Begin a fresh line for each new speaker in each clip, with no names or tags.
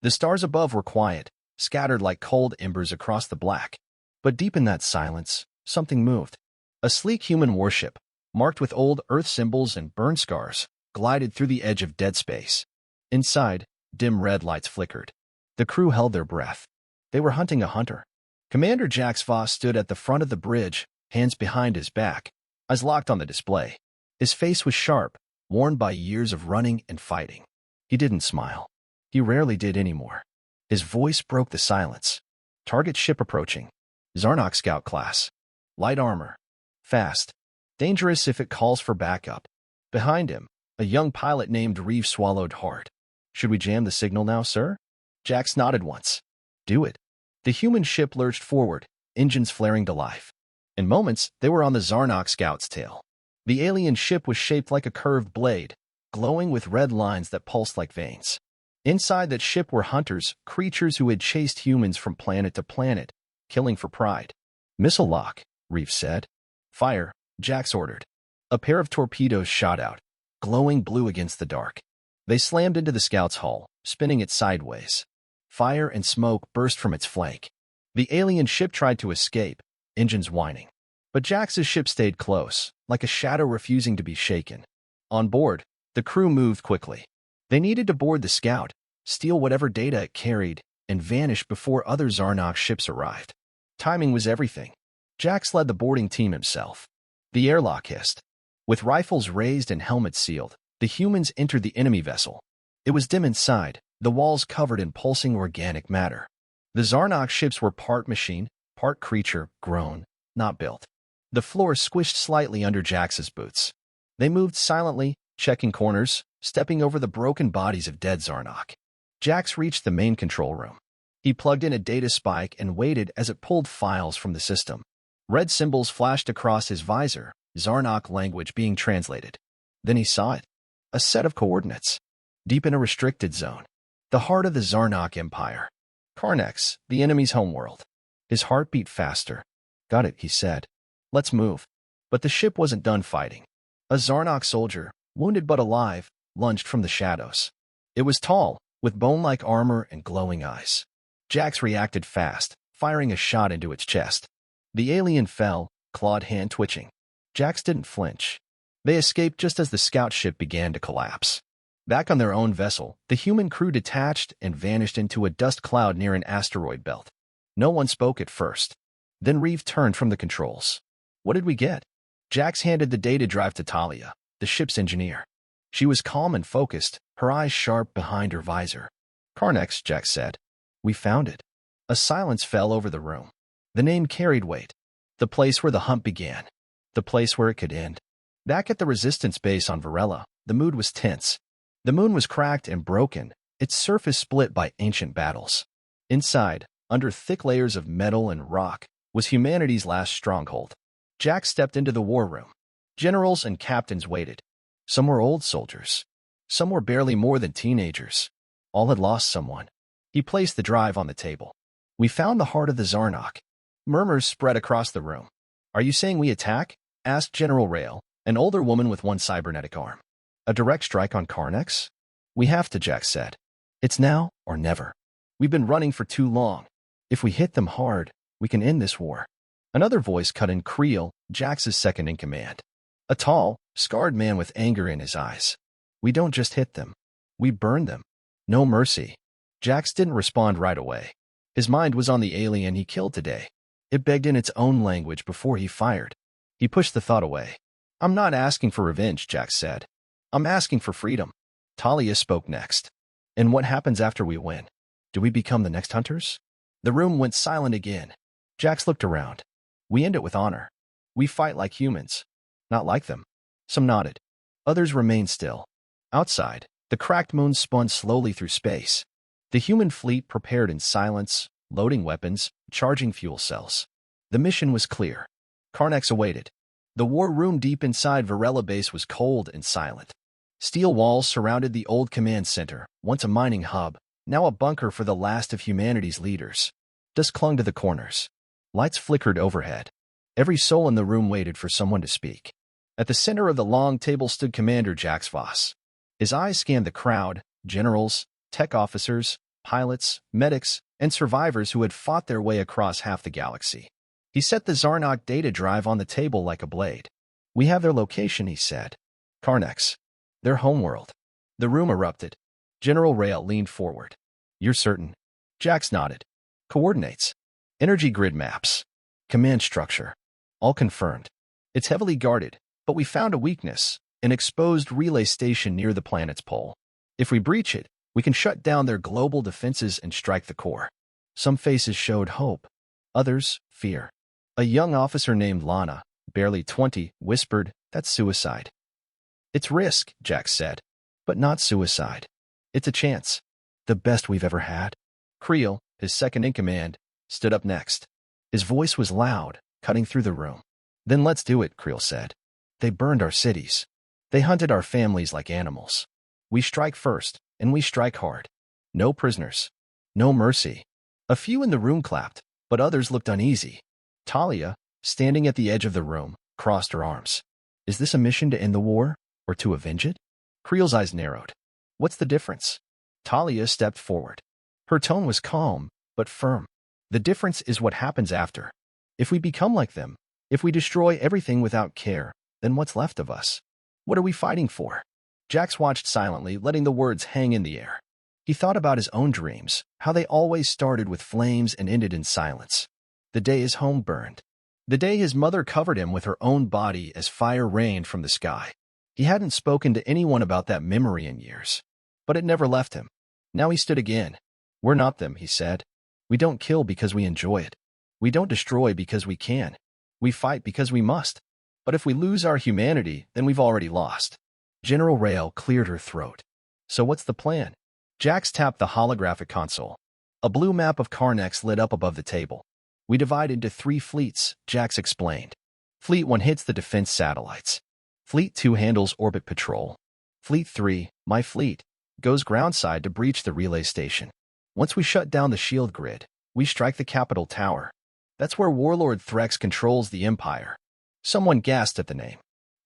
The stars above were quiet, scattered like cold embers across the black. But deep in that silence, something moved. A sleek human warship, marked with old Earth symbols and burn scars, glided through the edge of dead space. Inside, dim red lights flickered. The crew held their breath. They were hunting a hunter. Commander Jax Voss stood at the front of the bridge, hands behind his back, eyes locked on the display. His face was sharp, worn by years of running and fighting. He didn't smile. He rarely did anymore. His voice broke the silence. Target ship approaching. Zarnok Scout class. Light armor. Fast. Dangerous if it calls for backup. Behind him, a young pilot named Reeve swallowed hard. Should we jam the signal now, sir? Jax nodded once. Do it. The human ship lurched forward, engines flaring to life. In moments, they were on the Zarnok Scout's tail. The alien ship was shaped like a curved blade, glowing with red lines that pulsed like veins. Inside that ship were hunters, creatures who had chased humans from planet to planet, killing for pride. Missile lock, Reeve said. Fire, Jax ordered. A pair of torpedoes shot out, glowing blue against the dark. They slammed into the scout's hull, spinning it sideways. Fire and smoke burst from its flank. The alien ship tried to escape, engines whining. But Jax's ship stayed close, like a shadow refusing to be shaken. On board, the crew moved quickly. They needed to board the scout, steal whatever data it carried, and vanish before other Zarnok ships arrived. Timing was everything. Jax led the boarding team himself. The airlock hissed. With rifles raised and helmets sealed, the humans entered the enemy vessel. It was dim inside, the walls covered in pulsing organic matter. The Zarnok ships were part machine, part creature, grown, not built. The floor squished slightly under Jax's boots. They moved silently, checking corners, stepping over the broken bodies of dead Zarnok. Jax reached the main control room. He plugged in a data spike and waited as it pulled files from the system. Red symbols flashed across his visor, Zarnok language being translated. Then he saw it. A set of coordinates. Deep in a restricted zone. The heart of the Zarnok Empire. Karnex, the enemy's homeworld. His heart beat faster. Got it, he said. Let's move. But the ship wasn't done fighting. A Zarnok soldier, wounded but alive, lunged from the shadows. It was tall, with bone-like armor and glowing eyes. Jax reacted fast, firing a shot into its chest. The alien fell, clawed hand twitching. Jax didn't flinch. They escaped just as the scout ship began to collapse. Back on their own vessel, the human crew detached and vanished into a dust cloud near an asteroid belt. No one spoke at first. Then Reeve turned from the controls. What did we get? Jax handed the data drive to Talia, the ship's engineer. She was calm and focused, her eyes sharp behind her visor. Karnex, Jax said. We found it. A silence fell over the room. The name carried weight. The place where the hunt began. The place where it could end. Back at the resistance base on Varela, the mood was tense. The moon was cracked and broken, its surface split by ancient battles. Inside, under thick layers of metal and rock, was humanity's last stronghold. Jax stepped into the war room. Generals and captains waited. Some were old soldiers. Some were barely more than teenagers. All had lost someone. He placed the drive on the table. We found the heart of the Zarnok. Murmurs spread across the room. Are you saying we attack? Asked General Rail, an older woman with one cybernetic arm. A direct strike on Karnex? We have to, Jax said. It's now or never. We've been running for too long. If we hit them hard, we can end this war. Another voice cut in Creel, Jax's second-in-command. A tall, scarred man with anger in his eyes. We don't just hit them. We burn them. No mercy. Jax didn't respond right away. His mind was on the alien he killed today. It begged in its own language before he fired. He pushed the thought away. I'm not asking for revenge, Jax said. I'm asking for freedom. Talia spoke next. And what happens after we win? Do we become the next hunters? The room went silent again. Jax looked around. We end it with honor. We fight like humans. Not like them. Some nodded. Others remained still. Outside, the cracked moon spun slowly through space. The human fleet prepared in silence, loading weapons, charging fuel cells. The mission was clear. Karnex awaited. The war room deep inside Varela Base was cold and silent. Steel walls surrounded the old command center, once a mining hub, now a bunker for the last of humanity's leaders. Dust clung to the corners. Lights flickered overhead. Every soul in the room waited for someone to speak. At the center of the long table stood Commander Jax Voss. His eyes scanned the crowd, generals, tech officers, pilots, medics, and survivors who had fought their way across half the galaxy. He set the Zarnok data drive on the table like a blade. "We have their location," he said. "Karnex. Their homeworld." The room erupted. General Rail leaned forward. "You're certain?" Jax nodded. "Coordinates. Energy grid maps. Command structure. All confirmed. It's heavily guarded, but we found a weakness, an exposed relay station near the planet's pole. If we breach it, we can shut down their global defenses and strike the core." Some faces showed hope. Others, fear. A young officer named Lana, barely 20, whispered, "That's suicide." "It's risk," Jax said, "but not suicide. It's a chance. The best we've ever had." Creel, his second-in-command, stood up next. His voice was loud, cutting through the room. "Then let's do it," Creel said. "They burned our cities. They hunted our families like animals. We strike first, and we strike hard. No prisoners. No mercy." A few in the room clapped, but others looked uneasy. Talia, standing at the edge of the room, crossed her arms. "Is this a mission to end the war, or to avenge it?" Creel's eyes narrowed. "What's the difference?" Talia stepped forward. Her tone was calm, but firm. "The difference is what happens after. If we become like them, if we destroy everything without care, then what's left of us? What are we fighting for?" Jax watched silently, letting the words hang in the air. He thought about his own dreams, how they always started with flames and ended in silence. The day his home burned. The day his mother covered him with her own body as fire rained from the sky. He hadn't spoken to anyone about that memory in years, but it never left him. Now he stood again. "We're not them," he said. "We don't kill because we enjoy it. We don't destroy because we can. We fight because we must. But if we lose our humanity, then we've already lost." General Rail cleared her throat. "So what's the plan?" Jax tapped the holographic console. A blue map of Karnex lit up above the table. "We divide into 3 fleets," Jax explained. "Fleet 1 hits the defense satellites. Fleet 2 handles orbit patrol. Fleet 3, my fleet, goes groundside to breach the relay station. Once we shut down the shield grid, we strike the capital tower. That's where Warlord Threx controls the Empire." Someone gasped at the name.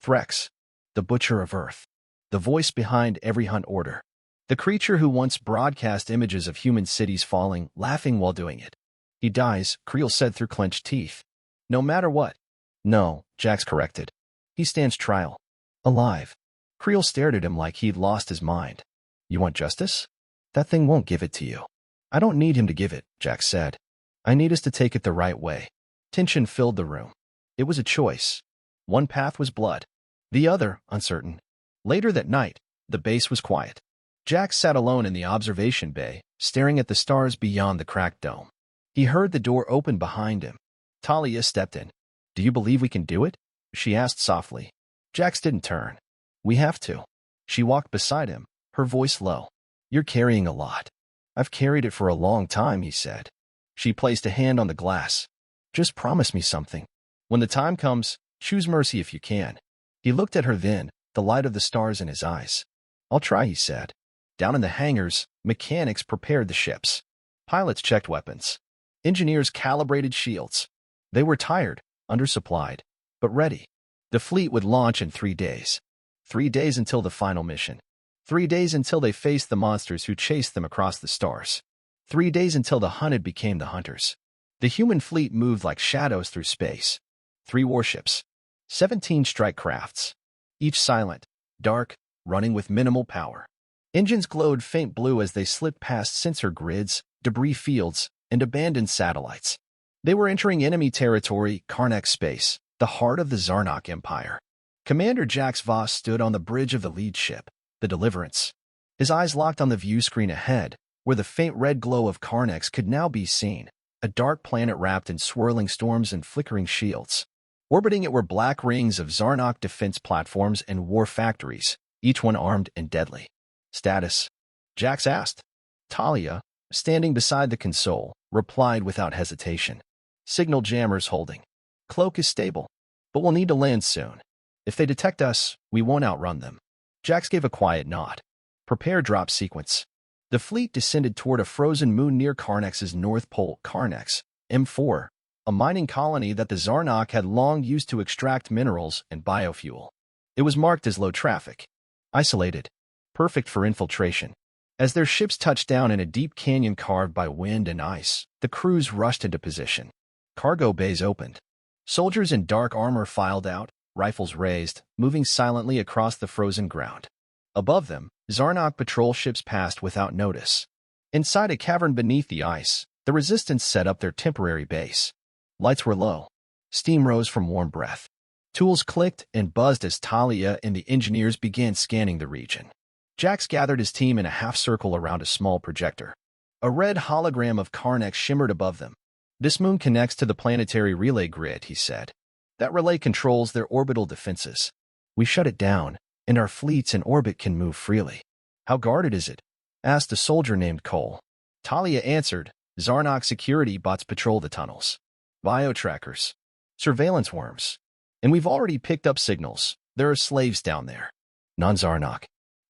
Threx, the Butcher of Earth. The voice behind every hunt order. The creature who once broadcast images of human cities falling, laughing while doing it. "He dies," Creel said through clenched teeth. "No matter what." "No," Jax corrected. "He stands trial. Alive." Creel stared at him like he'd lost his mind. "You want justice? That thing won't give it to you." "I don't need him to give it," Jax said. "I need us to take it the right way." Tension filled the room. It was a choice. One path was blood. The other, uncertain. Later that night, the base was quiet. Jax sat alone in the observation bay, staring at the stars beyond the cracked dome. He heard the door open behind him. Talia stepped in. "Do you believe we can do it?" she asked softly. Jax didn't turn. "We have to." She walked beside him, her voice low. "You're carrying a lot." "I've carried it for a long time," he said. She placed a hand on the glass. "Just promise me something. When the time comes, choose mercy if you can." He looked at her then, the light of the stars in his eyes. "I'll try," he said. Down in the hangars, mechanics prepared the ships. Pilots checked weapons. Engineers calibrated shields. They were tired, undersupplied, but ready. The fleet would launch in 3 days. 3 days until the final mission. 3 days until they faced the monsters who chased them across the stars. 3 days until the hunted became the hunters. The human fleet moved like shadows through space. 3 warships. 17 strike crafts. Each silent, dark, running with minimal power. Engines glowed faint blue as they slipped past sensor grids, debris fields, and abandoned satellites. They were entering enemy territory, Karnex space, the heart of the Zarnok Empire. Commander Jax Voss stood on the bridge of the lead ship, the Deliverance. His eyes locked on the view screen ahead, where the faint red glow of Karnex could now be seen, a dark planet wrapped in swirling storms and flickering shields. Orbiting it were black rings of Zarnok defense platforms and war factories, each one armed and deadly. "Status?" Jax asked. Talia, standing beside the console, replied without hesitation. "Signal jammers holding. Cloak is stable, but we'll need to land soon. If they detect us, we won't outrun them." Jax gave a quiet nod. "Prepare drop sequence." The fleet descended toward a frozen moon near Karnex's North Pole, Karnex, M4, a mining colony that the Zarnok had long used to extract minerals and biofuel. It was marked as low traffic. Isolated. Perfect for infiltration. As their ships touched down in a deep canyon carved by wind and ice, the crews rushed into position. Cargo bays opened. Soldiers in dark armor filed out, rifles raised, moving silently across the frozen ground. Above them, Zarnok patrol ships passed without notice. Inside a cavern beneath the ice, the Resistance set up their temporary base. Lights were low. Steam rose from warm breath. Tools clicked and buzzed as Talia and the engineers began scanning the region. Jax gathered his team in a half-circle around a small projector. A red hologram of Karnak shimmered above them. "This moon connects to the planetary relay grid," he said. "That relay controls their orbital defenses. We shut it down, and our fleets in orbit can move freely." "How guarded is it?" asked a soldier named Cole. Talia answered, "Zarnok security bots patrol the tunnels. Biotrackers. Surveillance worms. And we've already picked up signals. There are slaves down there. Non-Zarnok.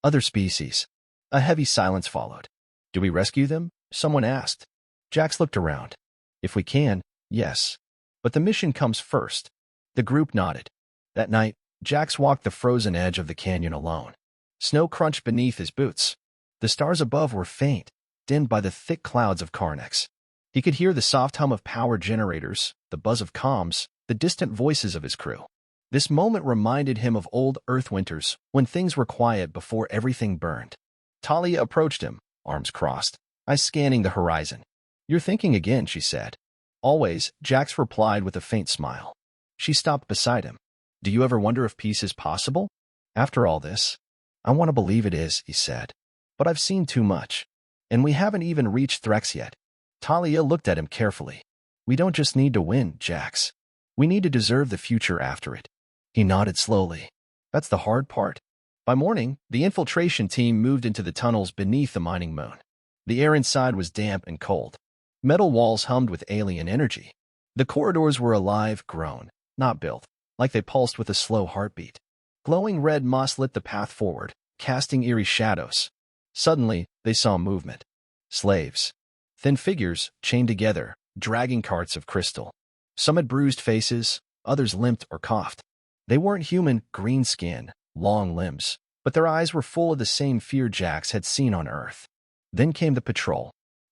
Other species." A heavy silence followed. "Do we rescue them?" someone asked. Jax looked around. "If we can, yes. But the mission comes first." The group nodded. That night, Jax walked the frozen edge of the canyon alone. Snow crunched beneath his boots. The stars above were faint, dimmed by the thick clouds of Karnax. He could hear the soft hum of power generators, the buzz of comms, the distant voices of his crew. This moment reminded him of old Earth winters, when things were quiet before everything burned. Talia approached him, arms crossed, eyes scanning the horizon. "You're thinking again," she said. "Always," Jax replied with a faint smile. She stopped beside him. "Do you ever wonder if peace is possible? After all this?" "I want to believe it is," he said. "But I've seen too much. And we haven't even reached Threx yet." Talia looked at him carefully. "We don't just need to win, Jax. We need to deserve the future after it." He nodded slowly. "That's the hard part." By morning, the infiltration team moved into the tunnels beneath the mining moon. The air inside was damp and cold. Metal walls hummed with alien energy. The corridors were alive, grown, not built, like they pulsed with a slow heartbeat. Glowing red moss lit the path forward, casting eerie shadows. Suddenly, they saw movement. Slaves. Thin figures, chained together, dragging carts of crystal. Some had bruised faces, others limped or coughed. They weren't human, green skin, long limbs, but their eyes were full of the same fear Jax had seen on Earth. Then came the patrol.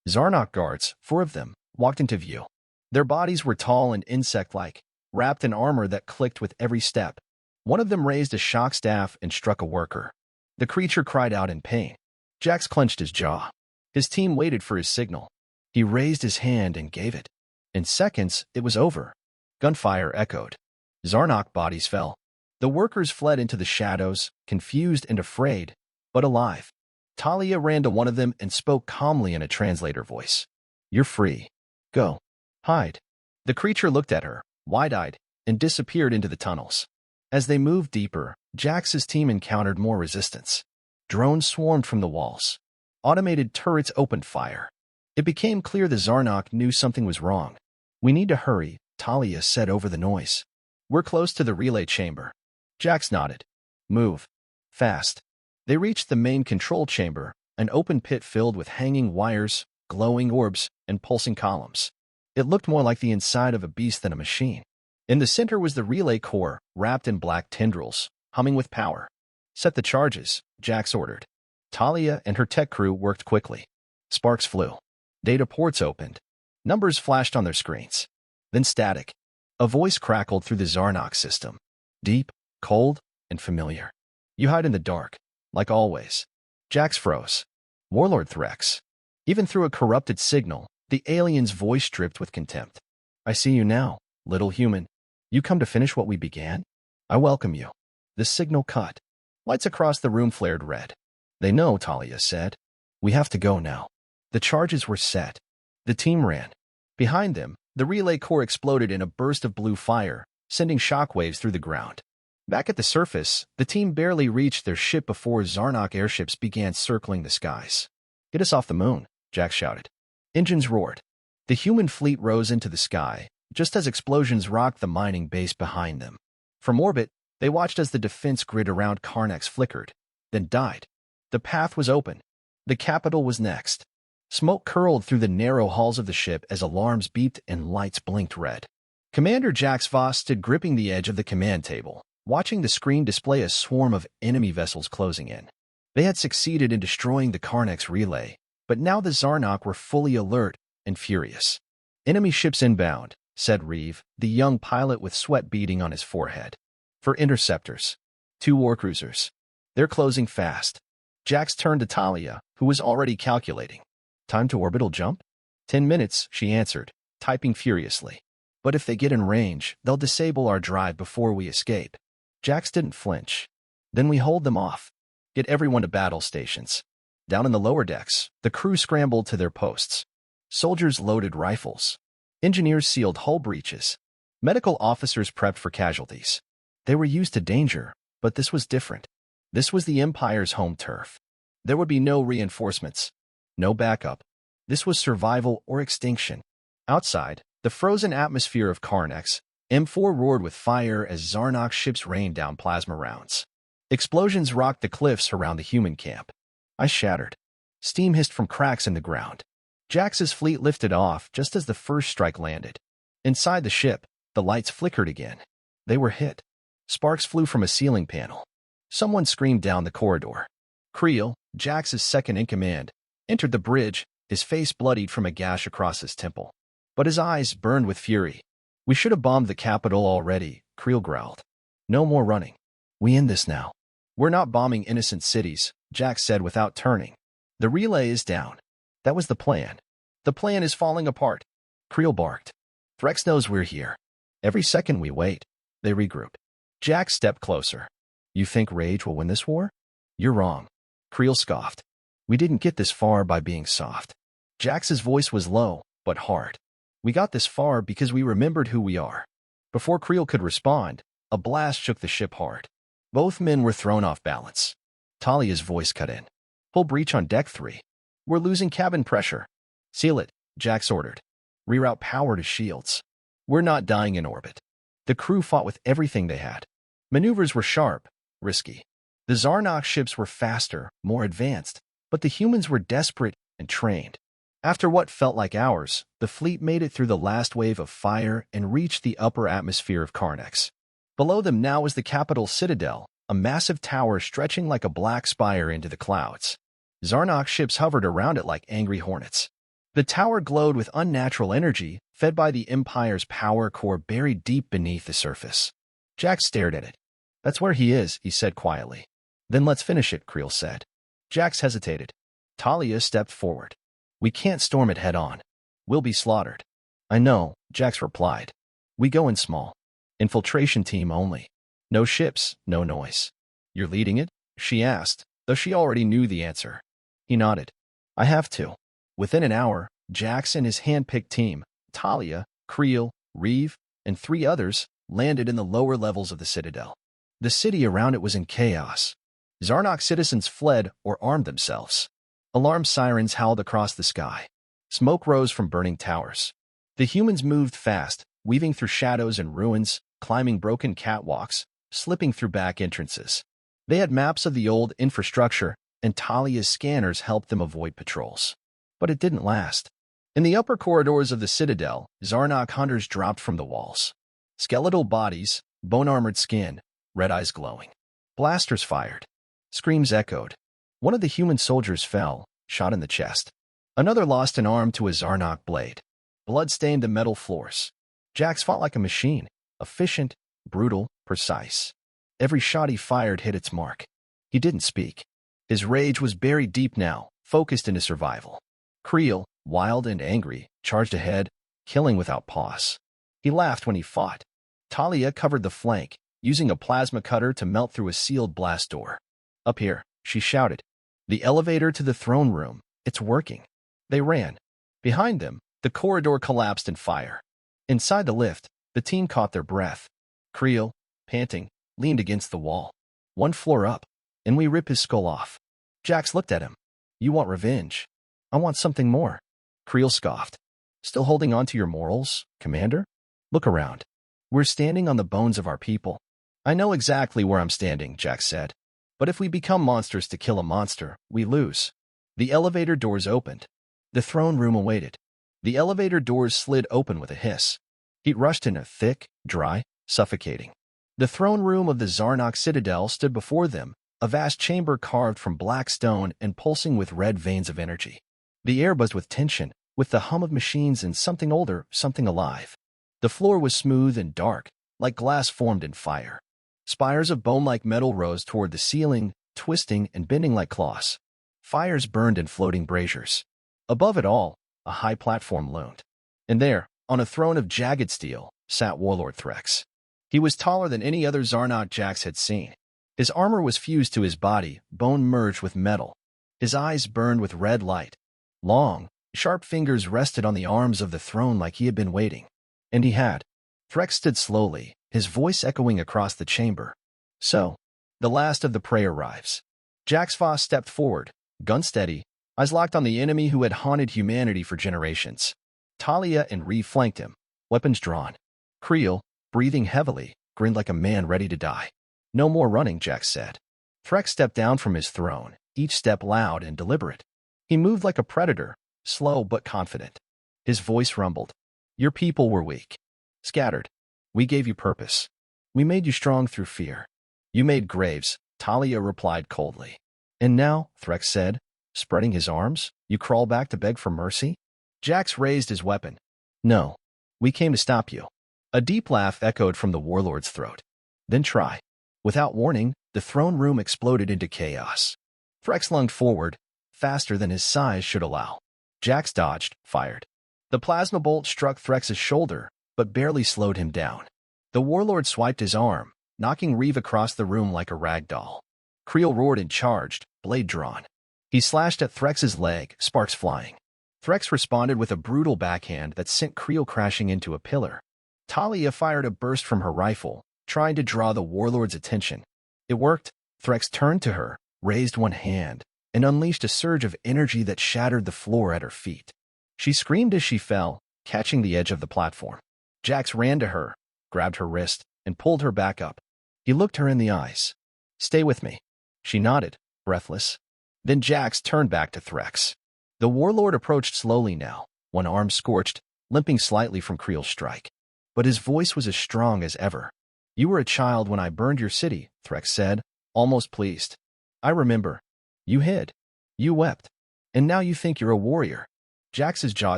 Zarnok guards, 4 of them, walked into view. Their bodies were tall and insect-like, wrapped in armor that clicked with every step. One of them raised a shock staff and struck a worker. The creature cried out in pain. Jax clenched his jaw. His team waited for his signal. He raised his hand and gave it. In seconds, it was over. Gunfire echoed. Zarnok bodies fell. The workers fled into the shadows, confused and afraid, but alive. Talia ran to one of them and spoke calmly in a translator voice. "You're free. Go. Hide." The creature looked at her, wide-eyed, and disappeared into the tunnels. As they moved deeper, Jax's team encountered more resistance. Drones swarmed from the walls. Automated turrets opened fire. It became clear the Zarnok knew something was wrong. "We need to hurry," Talia said over the noise. "We're close to the relay chamber." Jax nodded. "Move. Fast." They reached the main control chamber, an open pit filled with hanging wires, glowing orbs, and pulsing columns. It looked more like the inside of a beast than a machine. In the center was the relay core, wrapped in black tendrils, humming with power. "Set the charges," Jax ordered. Talia and her tech crew worked quickly. Sparks flew. Data ports opened. Numbers flashed on their screens. Then static. A voice crackled through the Zarnok system. Deep, cold, and familiar. "You hide in the dark, like always." Jax froze. Warlord Threx. Even through a corrupted signal, the alien's voice dripped with contempt. "I see you now, little human. You come to finish what we began? I welcome you." The signal cut. Lights across the room flared red. "They know," Talia said. "We have to go now." The charges were set. The team ran. Behind them, the relay core exploded in a burst of blue fire, sending shockwaves through the ground. Back at the surface, the team barely reached their ship before Zarnok airships began circling the skies. "Get us off the moon," Jax shouted. Engines roared. The human fleet rose into the sky, just as explosions rocked the mining base behind them. From orbit, they watched as the defense grid around Karnax flickered, then died. The path was open. The capital was next. Smoke curled through the narrow halls of the ship as alarms beeped and lights blinked red. Commander Jax Voss stood gripping the edge of the command table, watching the screen display a swarm of enemy vessels closing in. They had succeeded in destroying the Karnak's relay, but now the Zarnok were fully alert and furious. "Enemy ships inbound," said Reeve, the young pilot with sweat beading on his forehead. "For interceptors. 2 warcruisers. They're closing fast." Jax turned to Talia, who was already calculating. "Time to orbital jump?" 10 minutes, she answered, typing furiously. "But if they get in range, they'll disable our drive before we escape." Jax didn't flinch. "Then we hold them off. Get everyone to battle stations." Down in the lower decks, the crew scrambled to their posts. Soldiers loaded rifles. Engineers sealed hull breaches. Medical officers prepped for casualties. They were used to danger, but this was different. This was the Empire's home turf. There would be no reinforcements, no backup. This was survival or extinction. Outside, the frozen atmosphere of Karnax, M4 roared with fire as Zarnok ships rained down plasma rounds. Explosions rocked the cliffs around the human camp. Ice shattered. Steam hissed from cracks in the ground. Jax's fleet lifted off just as the first strike landed. Inside the ship, the lights flickered again. They were hit. Sparks flew from a ceiling panel. Someone screamed down the corridor. Creel, Jax's second-in-command, entered the bridge, his face bloodied from a gash across his temple. But his eyes burned with fury. "We should have bombed the capital already," Creel growled. "No more running. We end this now." "We're not bombing innocent cities," Jax said without turning. "The relay is down." That was the plan. "The plan is falling apart," Creel barked. "Threx knows we're here. Every second we wait, they regroup." Jax stepped closer. "You think rage will win this war?" "You're wrong," Creel scoffed. "We didn't get this far by being soft." Jax's voice was low, but hard. "We got this far because we remembered who we are." Before Creel could respond, a blast shook the ship hard. Both men were thrown off balance. Talia's voice cut in. "Pull breach on deck 3. We're losing cabin pressure." "Seal it," Jax ordered. "Reroute power to shields." "We're not dying in orbit." The crew fought with everything they had. Maneuvers were sharp, risky. The Zarnok ships were faster, more advanced, but the humans were desperate and trained. After what felt like hours, the fleet made it through the last wave of fire and reached the upper atmosphere of Karnax. Below them now was the capital citadel, a massive tower stretching like a black spire into the clouds. Zarnok ships hovered around it like angry hornets. The tower glowed with unnatural energy, fed by the Empire's power core buried deep beneath the surface. Jax stared at it. "That's where he is," he said quietly. "Then let's finish it," Creel said. Jax hesitated. Talia stepped forward. "We can't storm it head-on. We'll be slaughtered." "I know," Jax replied. "We go in small. Infiltration team only. No ships, no noise." "You're leading it?" she asked, though she already knew the answer. He nodded. "I have to." Within an hour, Jax and his hand-picked team, Talia, Creel, Reeve, and 3 others, landed in the lower levels of the citadel. The city around it was in chaos. Zarnok citizens fled or armed themselves. Alarm sirens howled across the sky. Smoke rose from burning towers. The humans moved fast, weaving through shadows and ruins, climbing broken catwalks, slipping through back entrances. They had maps of the old infrastructure, and Talia's scanners helped them avoid patrols. But it didn't last. In the upper corridors of the citadel, Zarnok hunters dropped from the walls. Skeletal bodies, bone-armored skin, red eyes glowing. Blasters fired. Screams echoed. One of the human soldiers fell, shot in the chest. Another lost an arm to a Zarnok blade. Blood stained the metal floors. Jax fought like a machine, efficient, brutal, precise. Every shot he fired hit its mark. He didn't speak. His rage was buried deep now, focused into survival. Creel, wild and angry, charged ahead, killing without pause. He laughed when he fought. Talia covered the flank, using a plasma cutter to melt through a sealed blast door. "Up here," she shouted. "The elevator to the throne room. It's working." They ran. Behind them, the corridor collapsed in fire. Inside the lift, the team caught their breath. Creel, panting, leaned against the wall. "One floor up, and we rip his skull off." Jax looked at him. "You want revenge. I want something more." Creel scoffed. "Still holding on to your morals, Commander? Look around. We're standing on the bones of our people." "I know exactly where I'm standing," Jax said. "But if we become monsters to kill a monster, we lose." The elevator doors opened. The throne room awaited. The elevator doors slid open with a hiss. Heat rushed in, thick, dry, suffocating. The throne room of the Zarnok citadel stood before them, a vast chamber carved from black stone and pulsing with red veins of energy. The air buzzed with tension, with the hum of machines and something older, something alive. The floor was smooth and dark, like glass formed in fire. Spires of bone-like metal rose toward the ceiling, twisting and bending like claws. Fires burned in floating braziers. Above it all, a high platform loomed. And there, on a throne of jagged steel, sat Warlord Threx. He was taller than any other Zarnok Jax had seen. His armor was fused to his body, bone merged with metal. His eyes burned with red light. Long, sharp fingers rested on the arms of the throne like he had been waiting. And he had. Threx stood slowly, his voice echoing across the chamber. So, the last of the prey arrives. Jax Voss stepped forward, gun steady, eyes locked on the enemy who had haunted humanity for generations. Talia and Reeve flanked him, weapons drawn. Creel, breathing heavily, grinned like a man ready to die. No more running, Jax said. Threx stepped down from his throne, each step loud and deliberate. He moved like a predator, slow but confident. His voice rumbled. Your people were weak. Scattered. We gave you purpose. We made you strong through fear. You made graves, Talia replied coldly. And now, Threx said, spreading his arms, you crawl back to beg for mercy? Jax raised his weapon. No. We came to stop you. A deep laugh echoed from the warlord's throat. Then try. Without warning, the throne room exploded into chaos. Threx lunged forward, faster than his size should allow. Jax dodged, fired. The plasma bolt struck Threx's shoulder, but barely slowed him down. The warlord swiped his arm, knocking Reeve across the room like a rag doll. Creel roared and charged, blade drawn. He slashed at Threx's leg, sparks flying. Threx responded with a brutal backhand that sent Creel crashing into a pillar. Talia fired a burst from her rifle, trying to draw the warlord's attention. It worked. Threx turned to her, raised one hand, and unleashed a surge of energy that shattered the floor at her feet. She screamed as she fell, catching the edge of the platform. Jax ran to her, grabbed her wrist, and pulled her back up. He looked her in the eyes. Stay with me. She nodded, breathless. Then Jax turned back to Threx. The warlord approached slowly now, one arm scorched, limping slightly from Creel's strike. But his voice was as strong as ever. You were a child when I burned your city, Threx said, almost pleased. I remember. You hid. You wept. And now you think you're a warrior. Jax's jaw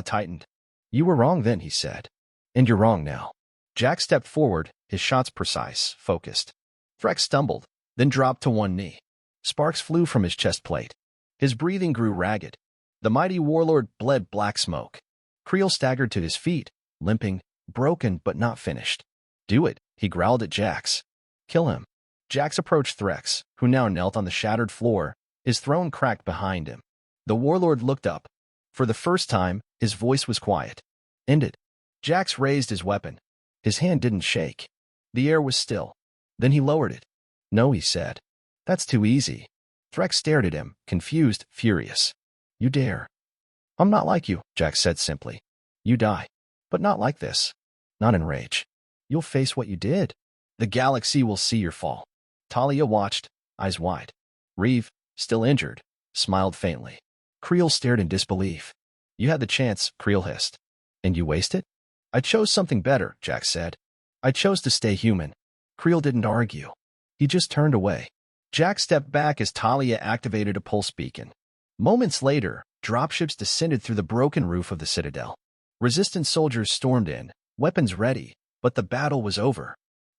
tightened. You were wrong then, he said. And you're wrong now. Jax stepped forward, his shots precise, focused. Threx stumbled, then dropped to one knee. Sparks flew from his chest plate. His breathing grew ragged. The mighty warlord bled black smoke. Creel staggered to his feet, limping, broken but not finished. Do it, he growled at Jax. Kill him. Jax approached Threx, who now knelt on the shattered floor, his throne cracked behind him. The warlord looked up. For the first time, his voice was quiet. End it. Jax raised his weapon. His hand didn't shake. The air was still. Then he lowered it. No, he said. That's too easy. Threx stared at him, confused, furious. You dare. I'm not like you, Jax said simply. You die. But not like this. Not in rage. You'll face what you did. The galaxy will see your fall. Talia watched, eyes wide. Reeve, still injured, smiled faintly. Creel stared in disbelief. You had the chance, Creel hissed. And you wasted it? I chose something better, Jax said. I chose to stay human. Creel didn't argue. He just turned away. Jax stepped back as Talia activated a pulse beacon. Moments later, dropships descended through the broken roof of the citadel. Resistance soldiers stormed in, weapons ready, but the battle was over.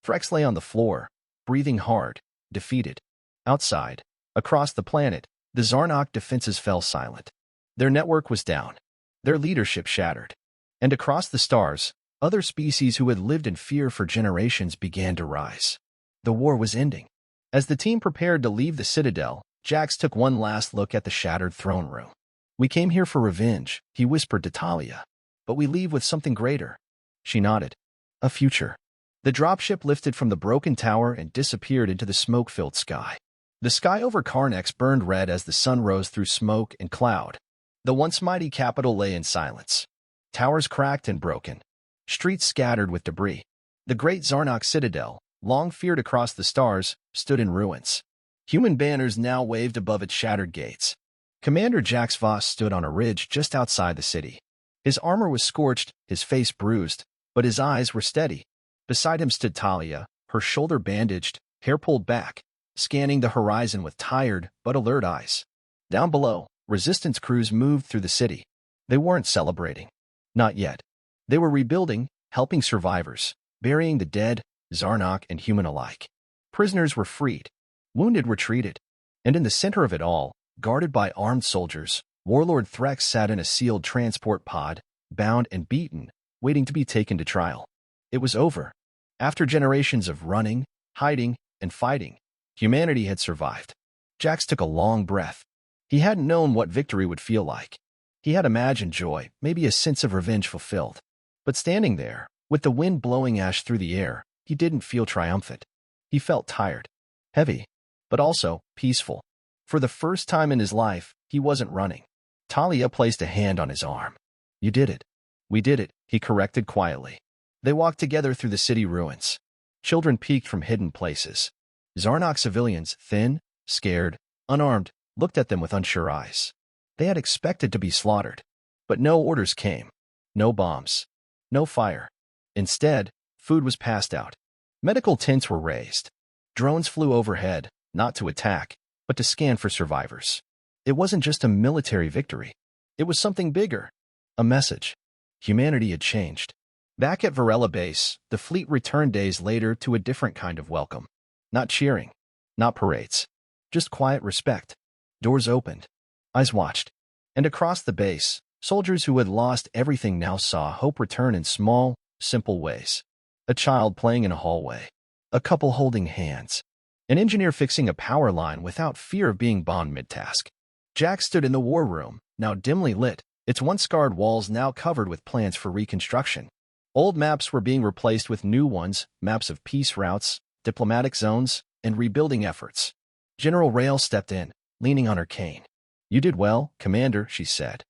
Threx lay on the floor, breathing hard, defeated. Outside, across the planet, the Zarnok defenses fell silent. Their network was down. Their leadership shattered. And across the stars, other species who had lived in fear for generations began to rise. The war was ending. As the team prepared to leave the Citadel, Jax took one last look at the shattered throne room. We came here for revenge, he whispered to Talia. But we leave with something greater. She nodded. A future. The dropship lifted from the broken tower and disappeared into the smoke-filled sky. The sky over Karnax burned red as the sun rose through smoke and cloud. The once mighty capital lay in silence. Towers cracked and broken. Streets scattered with debris. The great Zarnok citadel, long feared across the stars, stood in ruins. Human banners now waved above its shattered gates. Commander Jax Voss stood on a ridge just outside the city. His armor was scorched, his face bruised, but his eyes were steady. Beside him stood Talia, her shoulder bandaged, hair pulled back. scanning the horizon with tired but alert eyes. Down below, resistance crews moved through the city. They weren't celebrating. Not yet. They were rebuilding, helping survivors, burying the dead, Zarnok and human alike. Prisoners were freed. Wounded were treated. And in the center of it all, guarded by armed soldiers, Warlord Threx sat in a sealed transport pod, bound and beaten, waiting to be taken to trial. It was over. After generations of running, hiding, and fighting, humanity had survived. Jax took a long breath. He hadn't known what victory would feel like. He had imagined joy, maybe a sense of revenge fulfilled. But standing there, with the wind blowing ash through the air, he didn't feel triumphant. He felt tired, heavy, but also peaceful. For the first time in his life, he wasn't running. Talia placed a hand on his arm. "You did it." "We did it," he corrected quietly. They walked together through the city ruins. Children peeked from hidden places. Zarnok civilians, thin, scared, unarmed, looked at them with unsure eyes. They had expected to be slaughtered. But no orders came. No bombs. No fire. Instead, food was passed out. Medical tents were raised. Drones flew overhead, not to attack, but to scan for survivors. It wasn't just a military victory. It was something bigger. A message. Humanity had changed. Back at Varela Base, the fleet returned days later to a different kind of welcome. Not cheering. Not parades. Just quiet respect. Doors opened. Eyes watched. And across the base, soldiers who had lost everything now saw hope return in small, simple ways. A child playing in a hallway. A couple holding hands. An engineer fixing a power line without fear of being bombed mid-task. Jax stood in the war room, now dimly lit, its once scarred walls now covered with plans for reconstruction. Old maps were being replaced with new ones, maps of peace routes, diplomatic zones, and rebuilding efforts. General Rail stepped in, leaning on her cane. "You did well, Commander," she said.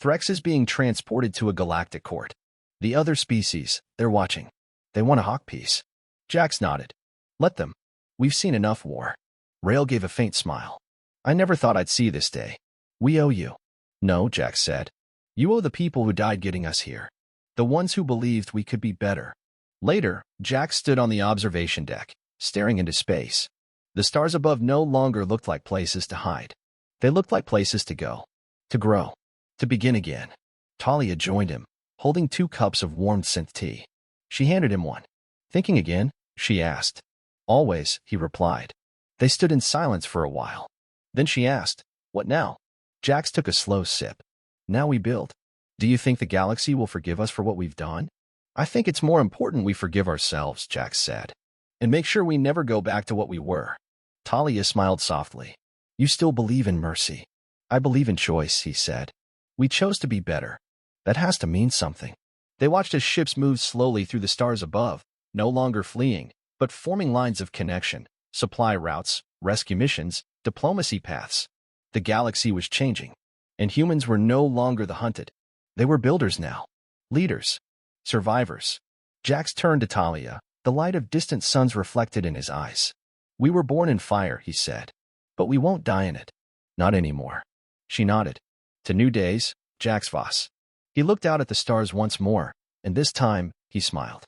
"Threx is being transported to a galactic court. The other species, they're watching. They want a hawk piece." Jax nodded. "Let them. We've seen enough war." Rail gave a faint smile. "I never thought I'd see this day. We owe you." "No," Jax said. "You owe the people who died getting us here. The ones who believed we could be better." Later, Jax stood on the observation deck, staring into space. The stars above no longer looked like places to hide. They looked like places to go, to grow, to begin again. Talia joined him, holding 2 cups of warmed synth tea. She handed him one. "Thinking again?" she asked. "Always," he replied. They stood in silence for a while. Then she asked, "What now?" Jax took a slow sip. "Now we build. Do you think the galaxy will forgive us for what we've done?" "I think it's more important we forgive ourselves," Jax said, "and make sure we never go back to what we were." Talia smiled softly. "You still believe in mercy." "I believe in choice," he said. "We chose to be better. That has to mean something." They watched as ships moved slowly through the stars above, no longer fleeing, but forming lines of connection, supply routes, rescue missions, diplomacy paths. The galaxy was changing, and humans were no longer the hunted. They were builders now. Leaders. Survivors. Jax turned to Talia, the light of distant suns reflected in his eyes. "We were born in fire," he said. "But we won't die in it. Not anymore." She nodded. "To new days, Jax Voss." He looked out at the stars once more, and this time, he smiled.